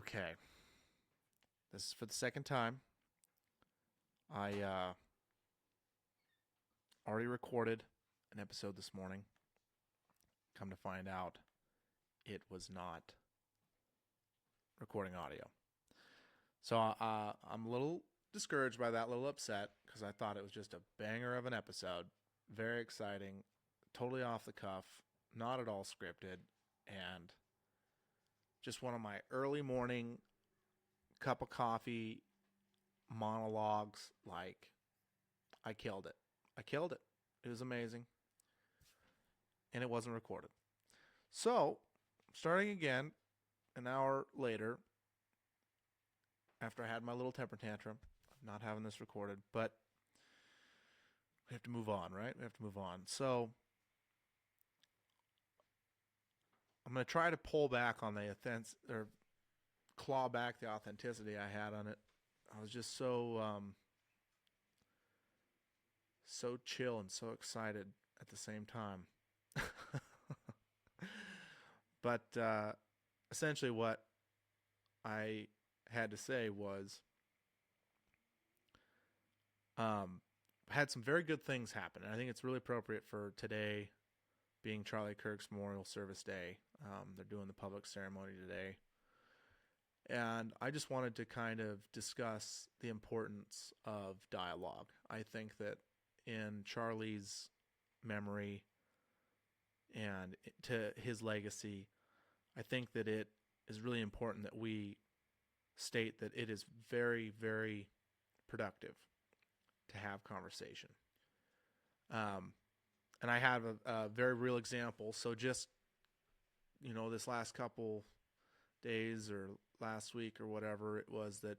Okay, this is for the second time. I already recorded an episode this morning. Come to find out, it was not recording audio. So I'm a little discouraged by that, a little upset, because I thought it was just a banger of an episode. Very exciting, totally off the cuff, not at all scripted, and just one of my early morning cup of coffee monologues. Like, I killed it. I killed it. It was amazing. And it wasn't recorded. So, starting again an hour later, after I had my little temper tantrum, not having this recorded, but we have to move on, right? We have to move on. So, I'm going to try to pull back on the or claw back the authenticity I had on it. I was just so chill and so excited at the same time. But essentially what I had to say was had some very good things happen. And I think it's really appropriate for today being Charlie Kirk's Memorial Service Day. They're doing the public ceremony today. And I just wanted to kind of discuss the importance of dialogue. I think that in Charlie's memory and to his legacy, I think that it is really important that we state that it is very, very productive to have conversation. And I have a very real example. So just, this last couple days or last week or whatever it was that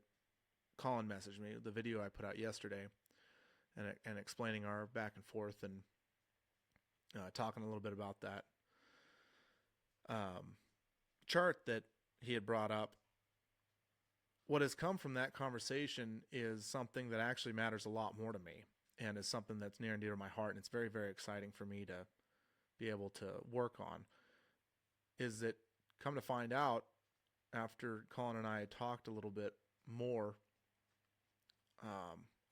Colin messaged me, the video I put out yesterday, and explaining our back and forth and talking a little bit about that chart that he had brought up. What has come from that conversation is something that actually matters a lot more to me and is something that's near and dear to my heart, and it's very, very exciting for me to be able to work on, is that, come to find out, after Colin and I had talked a little bit more,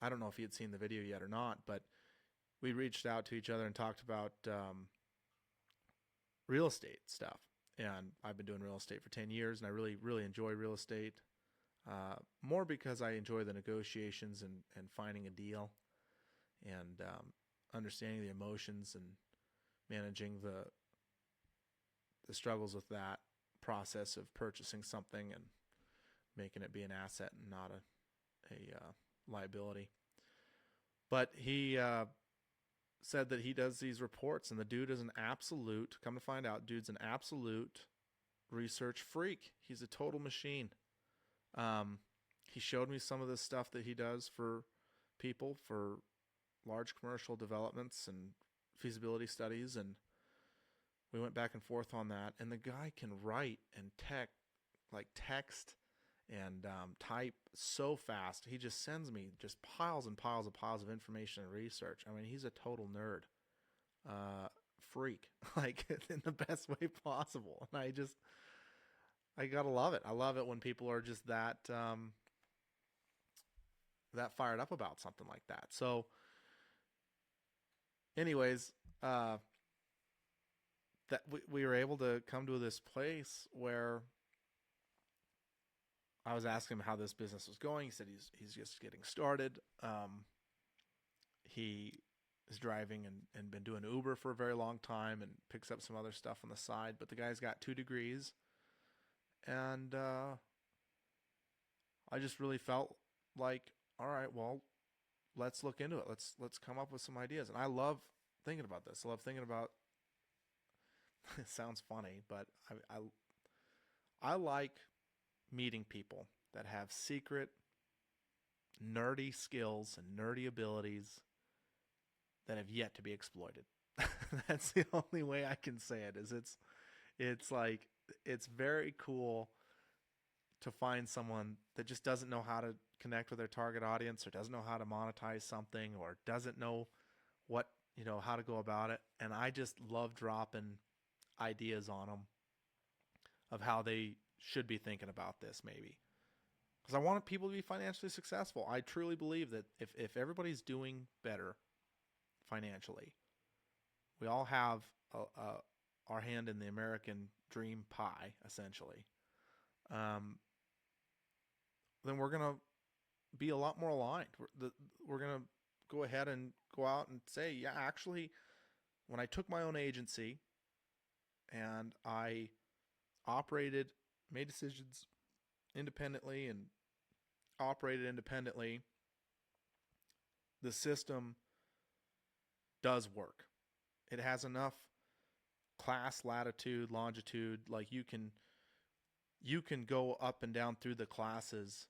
I don't know if he had seen the video yet or not, but we reached out to each other and talked about real estate stuff. And I've been doing real estate for 10 years, and I really, really enjoy real estate. More because I enjoy the negotiations and finding a deal and understanding the emotions and managing the struggles with that process of purchasing something and making it be an asset and not a liability. But he said that he does these reports, and the dude is come to find out, dude's an absolute research freak. He's a total machine. He showed me some of the stuff that he does for people, for large commercial developments and feasibility studies, and we went back and forth on that. And the guy can write and text and type so fast. He just sends me just piles and piles of information and research. I mean, he's a total nerd, freak, like in the best way possible. And I gotta love it. I love it when people are just that fired up about something like that. So, anyways, that we were able to come to this place where I was asking him how this business was going. He said he's just getting started. He is driving and been doing Uber for a very long time and picks up some other stuff on the side. But the guy's got 2 degrees. And I just really felt like, all right, well, let's look into it. Let's come up with some ideas. And I love thinking about this. I love thinking about. It sounds funny, but I like meeting people that have secret nerdy skills and nerdy abilities that have yet to be exploited. That's the only way I can say it. It's like, it's very cool to find someone that just doesn't know how to connect with their target audience, or doesn't know how to monetize something, or doesn't know how to go about it. And I just love dropping ideas on them of how they should be thinking about this maybe. Because I want people to be financially successful. I truly believe that if everybody's doing better financially, we all have our hand in the American dream pie, essentially. Um, then we're going to be a lot more aligned. We're going to go ahead and go out and say, yeah, actually, when I took my own agency and I operated, made decisions independently and operated independently, the system does work. It has enough class, latitude, longitude, like you can go up and down through the classes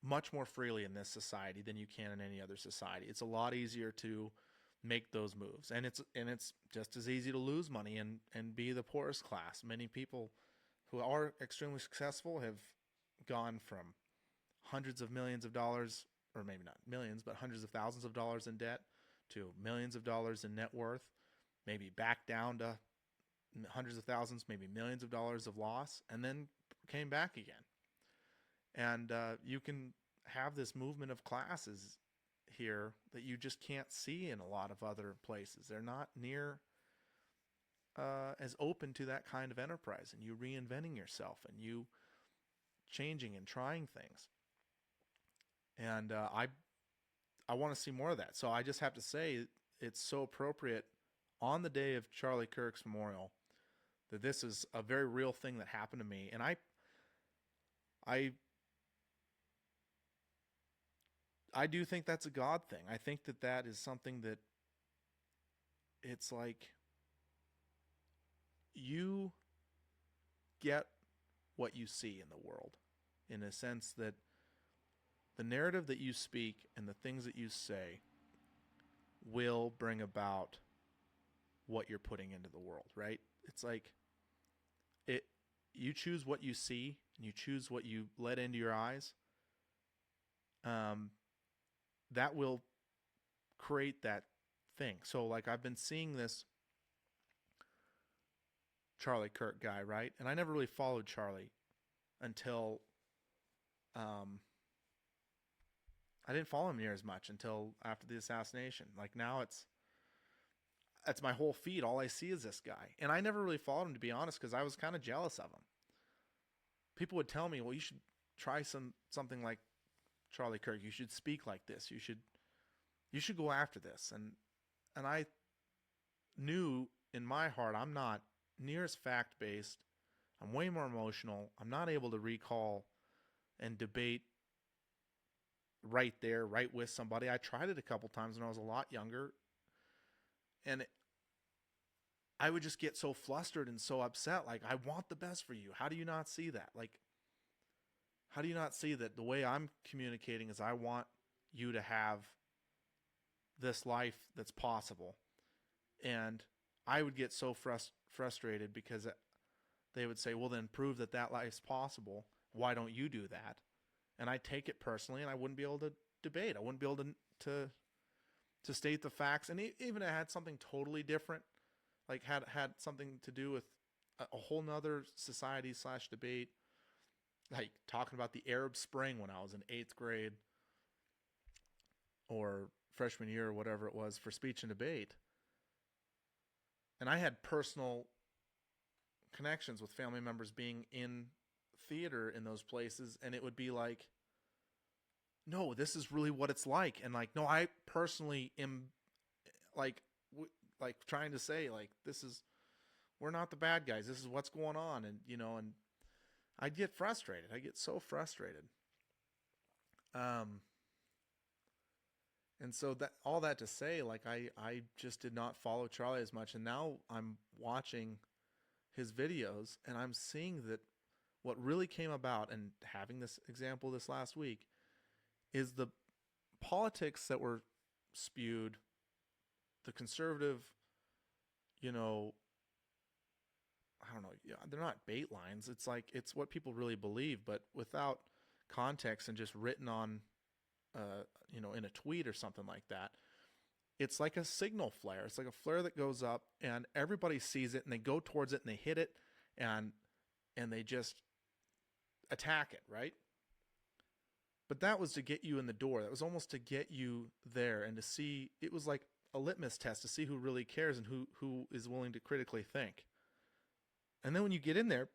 much more freely in this society than you can in any other society. It's a lot easier to make those moves, and it's just as easy to lose money and be the poorest class. Many people who are extremely successful have gone from hundreds of millions of dollars, or maybe not millions, but hundreds of thousands of dollars in debt to millions of dollars in net worth, maybe back down to hundreds of thousands, maybe millions of dollars of loss, and then came back again. And you can have this movement of classes here that you just can't see in a lot of other places. They're not near as open to that kind of enterprise, and you reinventing yourself and you changing and trying things. And I want to see more of that. So I just have to say it's so appropriate on the day of Charlie Kirk's memorial that this is a very real thing that happened to me. And I do think that's a God thing. I think that is something that it's like you get what you see in the world, in a sense that the narrative that you speak and the things that you say will bring about what you're putting into the world, right? It's like you choose what you see and you choose what you let into your eyes. That will create that thing. So like I've been seeing this Charlie Kirk guy, right? And I never really followed Charlie until I didn't follow him near as much until after the assassination. Like now that's my whole feed. All I see is this guy. And I never really followed him, to be honest, because I was kind of jealous of him. People would tell me, well, you should try something like Charlie Kirk. You should speak like this. You should go after this. And I knew in my heart I'm not near as fact-based. I'm way more emotional. I'm not able to recall and debate right there, right with somebody. I tried it a couple times when I was a lot younger, and I would just get so flustered and so upset. Like, I want the best for you. How do you not see that? Like, how do you not see that the way I'm communicating is I want you to have this life that's possible? And I would get so frustrated because they would say, well, then prove that life's possible. Why don't you do that? And I take it personally, and I wouldn't be able to debate. I wouldn't be able to state the facts. And even if it had something totally different, like had something to do with a whole nother society / debate, like talking about the Arab Spring when I was in 8th grade or freshman year or whatever it was for speech and debate. And I had personal connections with family members being in theater in those places, and it would be like, no, this is really what it's like. And like, no, I personally am like trying to say, like, we're not the bad guys. This is what's going on. And, and I'd get frustrated. I get so frustrated. And so that all that to say, like, I just did not follow Charlie as much. And now I'm watching his videos and I'm seeing that what really came about, and having this example this last week, is the politics that were spewed, the conservative, I don't know, they're not bait lines. It's like, it's what people really believe, but without context and just written on, in a tweet or something like that. It's like a signal flare. It's like a flare that goes up and everybody sees it and they go towards it and they hit it. And and they just attack it, right? But that was to get you in the door. That was almost to get you there and to see, it was like a litmus test to see who really cares and who is willing to critically think. And then when you get in there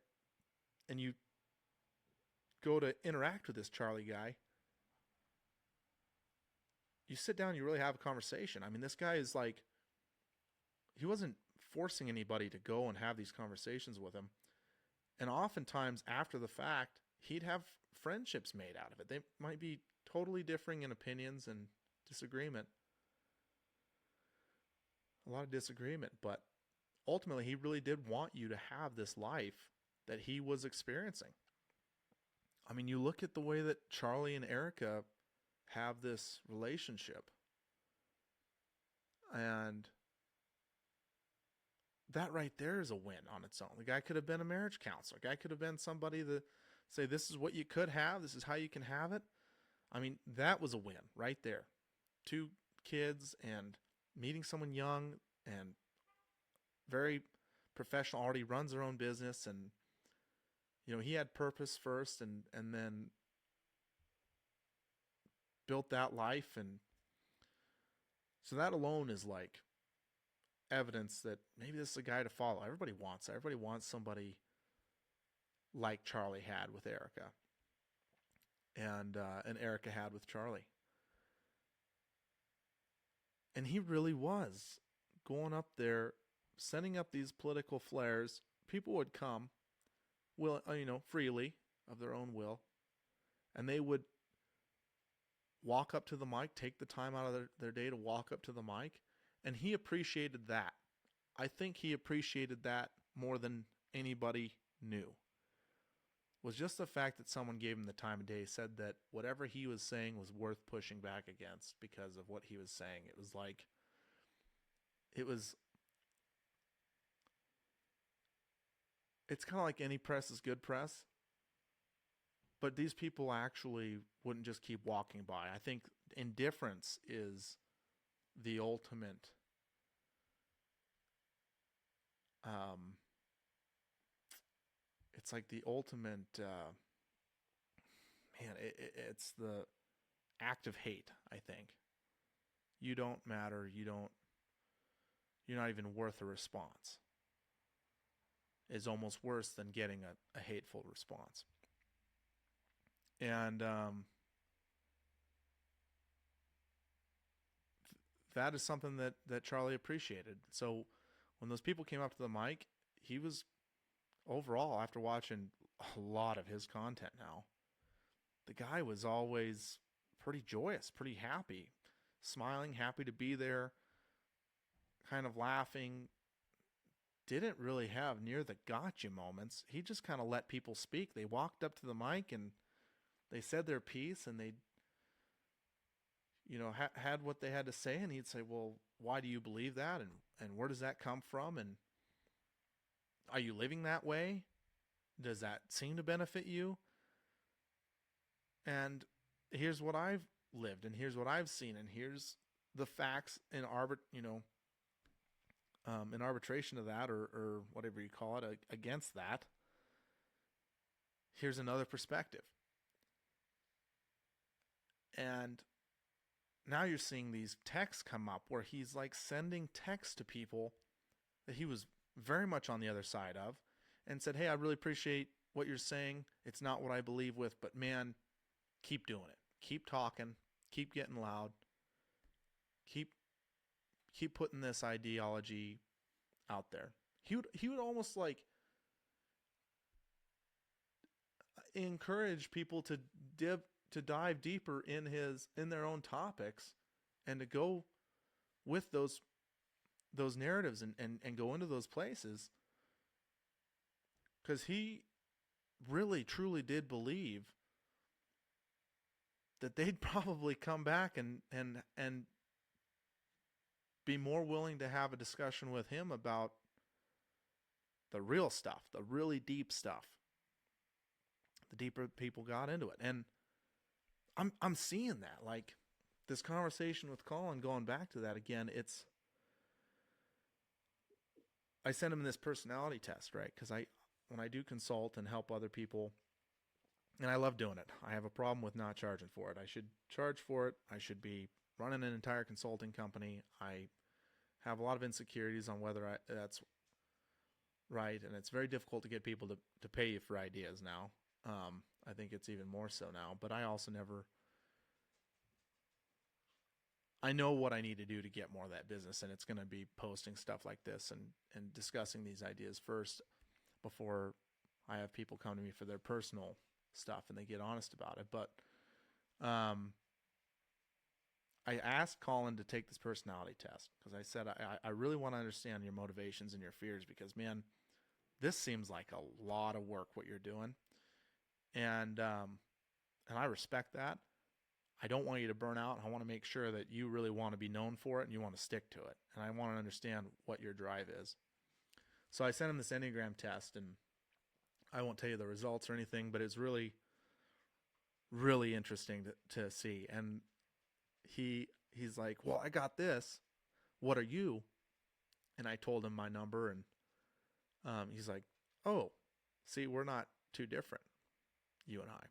and you go to interact with this Charlie guy, you sit down and you really have a conversation. I mean, this guy is like, he wasn't forcing anybody to go and have these conversations with him. And oftentimes after the fact, he'd have friendships made out of it. They might be totally differing in opinions and disagreement. A lot of disagreement, but ultimately he really did want you to have this life that he was experiencing. I mean, you look at the way that Charlie and Erica have this relationship, and that right there is a win on its own. The guy could have been a marriage counselor. The guy could have been somebody that say, this is what you could have, this is how you can have it. I mean, that was a win right there. 2 kids and meeting someone young and very professional, already runs their own business, and he had purpose first and then built that life. And so that alone is like evidence that maybe this is a guy to follow. Everybody wants that. Everybody wants somebody like Charlie had with Erica, and Erica had with Charlie. And he really was going up there, sending up these political flares. People would come, freely of their own will, and they would walk up to the mic, take the time out of their day to walk up to the mic, and he appreciated that. I think he appreciated that more than anybody knew. Was just the fact that someone gave him the time of day, said that whatever he was saying was worth pushing back against because of what he was saying. It's kind of like any press is good press, but these people actually wouldn't just keep walking by. I think indifference is the ultimate it's like the ultimate it's the act of hate. I think you don't matter, you're not even worth a response is almost worse than getting a hateful response. And that is something that Charlie appreciated. So when those people came up to the mic, he was overall, after watching a lot of his content now, the guy was always pretty joyous, pretty happy, smiling, happy to be there, kind of laughing. Didn't really have near the gotcha moments. He just kind of let people speak. They walked up to the mic and they said their piece, and they had what they had to say, and he'd say, well, why do you believe that, and where does that come from, and are you living that way? Does that seem to benefit you? And here's what I've lived, and here's what I've seen, and here's the facts in arbitration of that, or whatever you call it, against that. Here's another perspective. And now you're seeing these texts come up where he's like sending texts to people that he was very much on the other side of, and said, hey, I really appreciate what you're saying. It's not what I believe with, but man, keep doing it. Keep talking. Keep getting loud. Keep putting this ideology out there. He would almost like encourage people to dive deeper in their own topics, and to go with those narratives and go into those places, because he really truly did believe that they'd probably come back and be more willing to have a discussion with him about the real stuff, the really deep stuff. The deeper people got into it. And I'm seeing that, like this conversation with Colin, going back to that again, I sent him this personality test, right? Because when I do consult and help other people, and I love doing it. I have a problem with not charging for it. I should charge for it. I should be running an entire consulting company. I have a lot of insecurities on whether that's right, and it's very difficult to get people to pay you for ideas now. I think it's even more so now, but I also never, I know what I need to do to get more of that business, and it's going to be posting stuff like this and discussing these ideas first before I have people come to me for their personal stuff and they get honest about it. But I asked Colin to take this personality test because I said, I really want to understand your motivations and your fears, because, man, this seems like a lot of work what you're doing. And I respect that. I don't want you to burn out. I want to make sure that you really want to be known for it and you want to stick to it. And I want to understand what your drive is. So I sent him this Enneagram test, and I won't tell you the results or anything, but it's really, really interesting to see. And he's like, well, I got this. What are you? And I told him my number, and he's like, oh, see, we're not too different, you and I.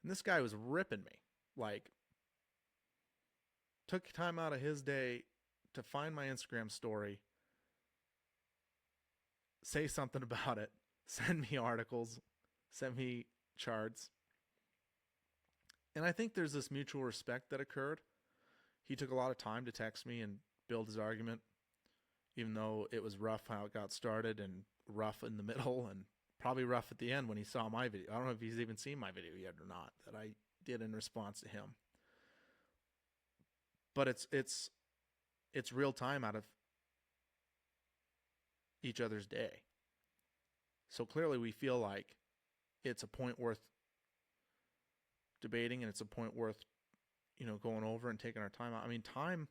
And this guy was ripping me. Like, took time out of his day to find my Instagram story, say something about it, send me articles, send me charts. And I think there's this mutual respect that occurred. He took a lot of time to text me and build his argument, even though it was rough how it got started and rough in the middle and probably rough at the end when he saw my video. I don't know if he's even seen my video yet or not that I did in response to him. But it's real time out of each other's day. So clearly we feel like it's a point worth debating, and it's a point worth, going over and taking our time out. I mean, time,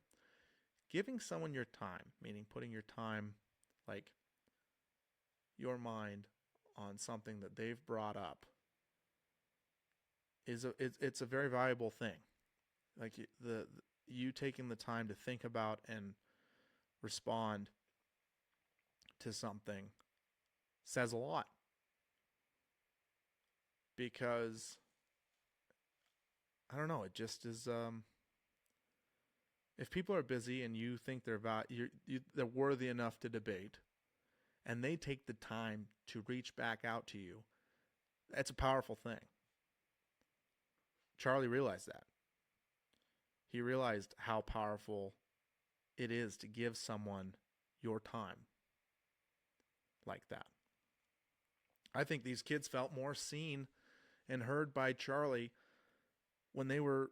giving someone your time, meaning putting your time, like your mind, on something that they've brought up, it's a very valuable thing. Like you taking the time to think about and respond to something says a lot, because I don't know, it just is. If people are busy and you think they're they're worthy enough to debate, and they take the time to reach back out to you, that's a powerful thing. Charlie realized that. He realized how powerful it is to give someone your time like that. I think these kids felt more seen and heard by Charlie when they were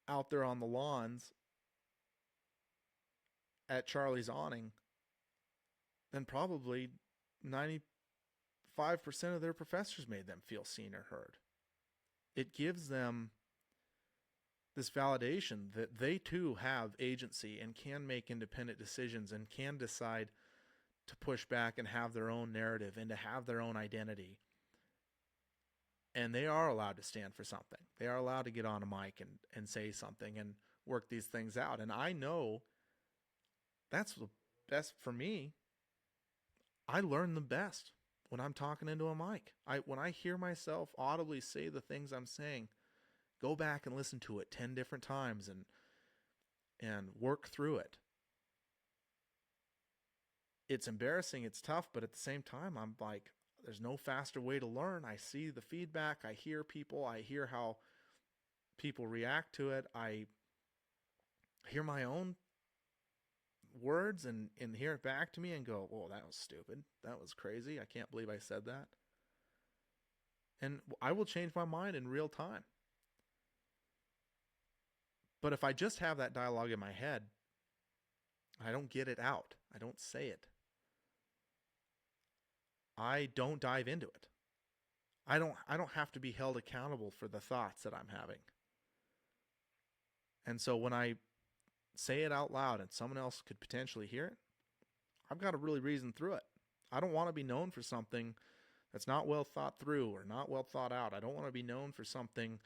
out there on the lawns at Charlie's awning than probably 95% of their professors made them feel seen or heard. It gives them this validation that they too have agency and can make independent decisions and can decide to push back and have their own narrative and to have their own identity. And they are allowed to stand for something. They are allowed to get on a mic and say something and work these things out. And I know that's the best for me. I learn the best when I'm talking into a mic. When I hear myself audibly say the things I'm saying, go back and listen to it 10 different times and work through it. It's embarrassing, it's tough, but at the same time, I'm like, there's no faster way to learn. I see the feedback, I hear people, I hear how people react to it, I hear my own words and hear it back to me and go, oh, that was stupid, that was crazy, I can't believe I said that. And I will change my mind in real time. But if I just have that dialogue in my head, I don't get it out. I don't say it. I don't dive into it. I don't have to be held accountable for the thoughts that I'm having. And so when I say it out loud and someone else could potentially hear it, I've got to really reason through it. I don't want to be known for something that's not well thought through or not well thought out. I don't want to be known for something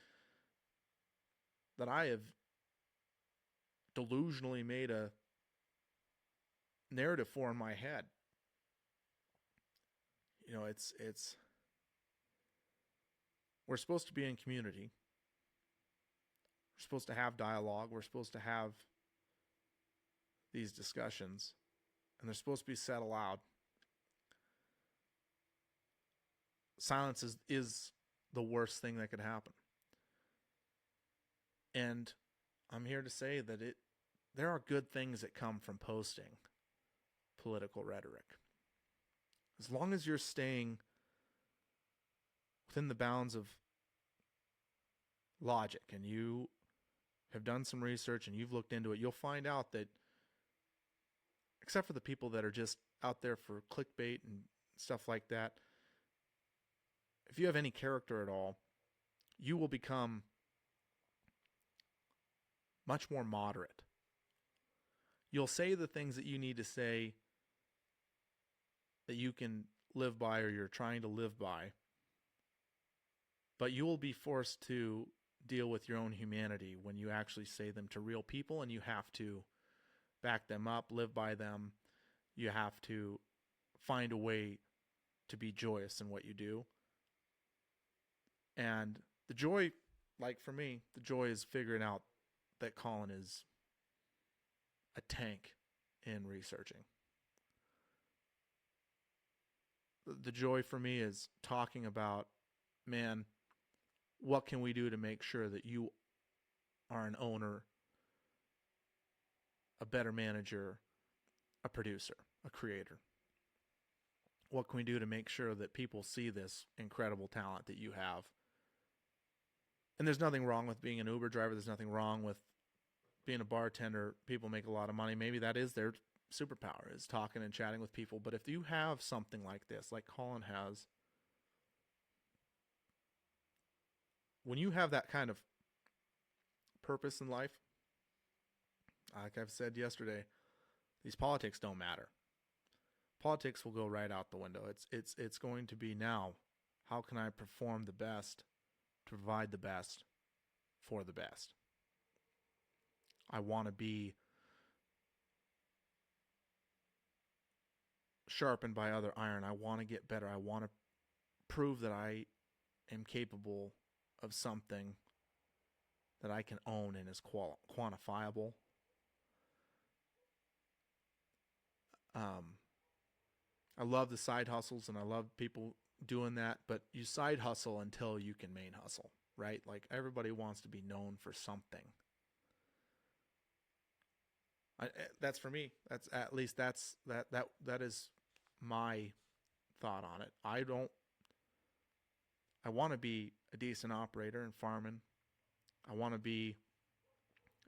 that I have delusionally made a narrative for in my head. it's we're supposed to be in community. We're supposed to have dialogue. We're supposed to have these discussions, and they're supposed to be said aloud. Silence is the worst thing that could happen. And I'm here to say that there are good things that come from posting political rhetoric. As long as you're staying within the bounds of logic and you have done some research and you've looked into it, you'll find out that, except for the people that are just out there for clickbait and stuff like that, if you have any character at all, you will become much more moderate. You'll say the things that you need to say that you can live by or you're trying to live by, but you will be forced to deal with your own humanity when you actually say them to real people, and you have to back them up, live by them. You have to find a way to be joyous in what you do. And the joy, like for me, the joy is figuring out that Colin is a tank in researching. The joy for me is talking about, man, what can we do to make sure that you are an owner, a better manager, a producer, a creator? What can we do to make sure that people see this incredible talent that you have? And there's nothing wrong with being an Uber driver. There's nothing wrong with being a bartender. People make a lot of money. Maybe that is their superpower, is talking and chatting with people. But if you have something like this, like Colin has, when you have that kind of purpose in life, like I've said yesterday, these politics don't matter. Politics will go right out the window. It's going to be, now, how can I perform the best to provide the best for the best? I want to be sharpened by other iron. I want to get better. I want to prove that I am capable of something that I can own and is quantifiable. I love the side hustles and I love people doing that, but you side hustle until you can main hustle, right? Like, everybody wants to be known for something. That's for me. That is my thought on it. I want to be a decent operator in farming. I want to be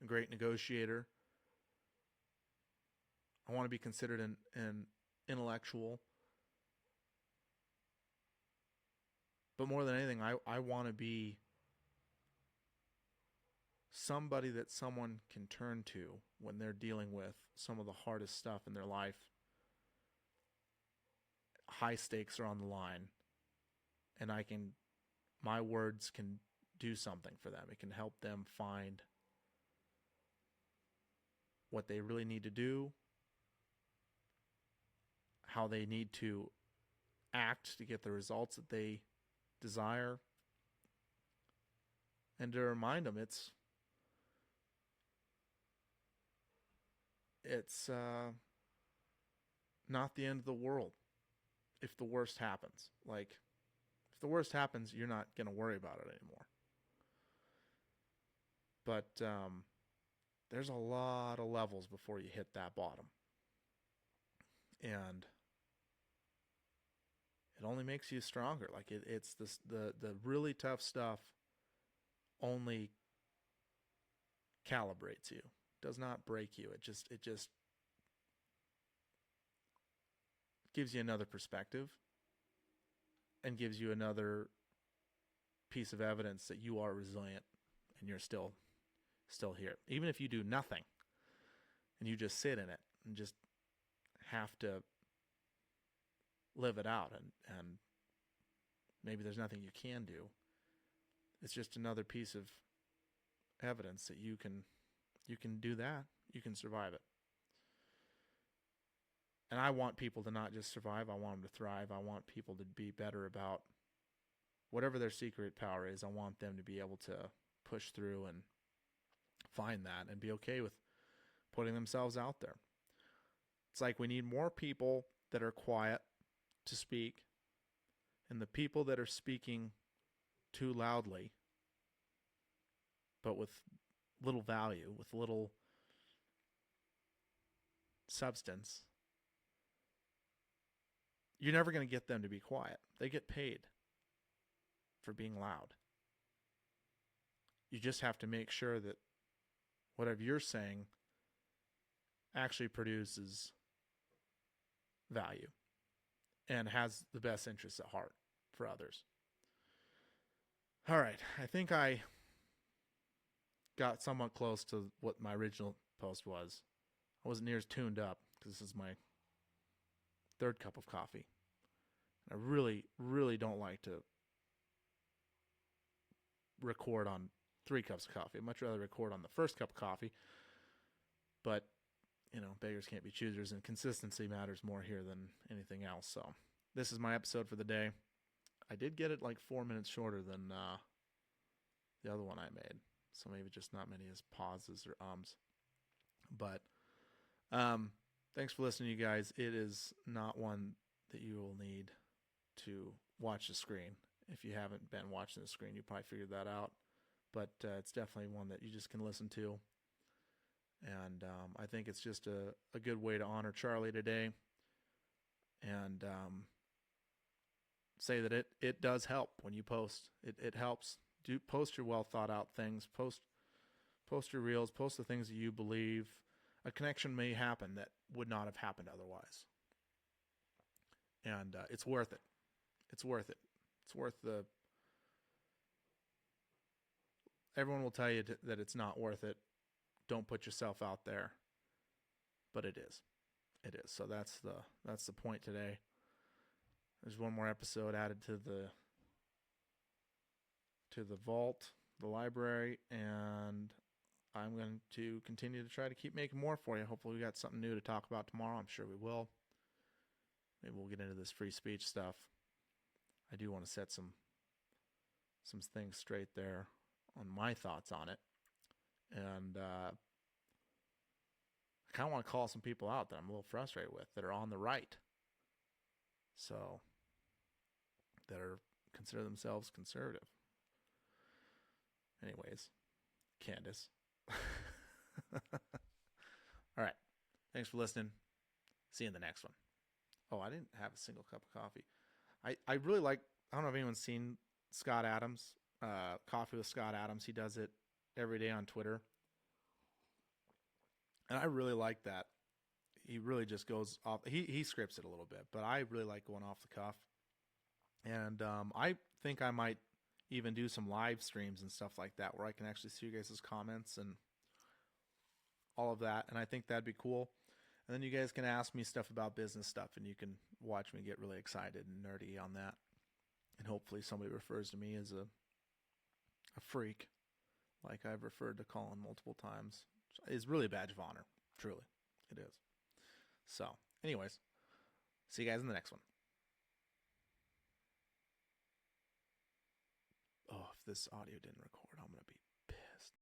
a great negotiator. I want to be considered an intellectual. But more than anything, I want to be somebody that someone can turn to when they're dealing with some of the hardest stuff in their life. High stakes are on the line, and my words can do something for them. It can help them find what they really need to do, how they need to act to get the results that they desire, and to remind them it's not the end of the world if the worst happens. Like, if the worst happens, you're not going to worry about it anymore. But there's a lot of levels before you hit that bottom. And it only makes you stronger. Like, it's the really tough stuff only calibrates you. It does not break you. It just gives you another perspective and gives you another piece of evidence that you are resilient and you're still here. Even if you do nothing and you just sit in it and just have to live it out, and maybe there's nothing you can do. It's just another piece of evidence that you can do that. You can survive it. And I want people to not just survive, I want them to thrive. I want people to be better about whatever their secret power is. I want them to be able to push through and find that and be okay with putting themselves out there. It's like we need more people that are quiet to speak, and the people that are speaking too loudly, but with little value, with little substance, you're never going to get them to be quiet. They get paid for being loud. You just have to make sure that whatever you're saying actually produces value and has the best interests at heart for others. All right, I think I got somewhat close to what my original post was. I wasn't near as tuned up because this is my third cup of coffee. I really, really don't like to record on 3 cups of coffee. I'd much rather record on the first cup of coffee. But, beggars can't be choosers, and consistency matters more here than anything else. So this is my episode for the day. I did get it like 4 minutes shorter than the other one I made. So maybe just not many as pauses or ums. But thanks for listening, you guys. It is not one that you will need to watch the screen. If you haven't been watching the screen, you probably figured that out. But it's definitely one that you just can listen to. And I think it's just a good way to honor Charlie today. And say that it does help when you post. It helps. Post your well thought out things. Post your reels. Post the things that you believe. A connection may happen that would not have happened otherwise. And it's worth it. It's worth it. It's worth the... Everyone will tell you that it's not worth it. Don't put yourself out there. But it is. It is. So that's the point today. There's one more episode added to the vault, the library, and I'm going to continue to try to keep making more for you. Hopefully we got something new to talk about tomorrow. I'm sure we will. Maybe we'll get into this free speech stuff. I do want to set some things straight there on my thoughts on it. And I kind of want to call some people out that I'm a little frustrated with that are on the right. So, that consider themselves conservative. Anyways, Candace. All right. Thanks for listening. See you in the next one. Oh, I didn't have a single cup of coffee. I really like, I don't know if anyone's seen Scott Adams, Coffee with Scott Adams. He does it every day on Twitter. And I really like that. He really just goes off. He scripts it a little bit, but I really like going off the cuff. And I think I might even do some live streams and stuff like that where I can actually see you guys' comments and all of that. And I think that'd be cool. And then you guys can ask me stuff about business stuff, and you can watch me get really excited and nerdy on that. And hopefully somebody refers to me as a freak, like I've referred to Colin multiple times. It's really a badge of honor. Truly. It is. So, anyways, see you guys in the next one. Oh, if this audio didn't record, I'm going to be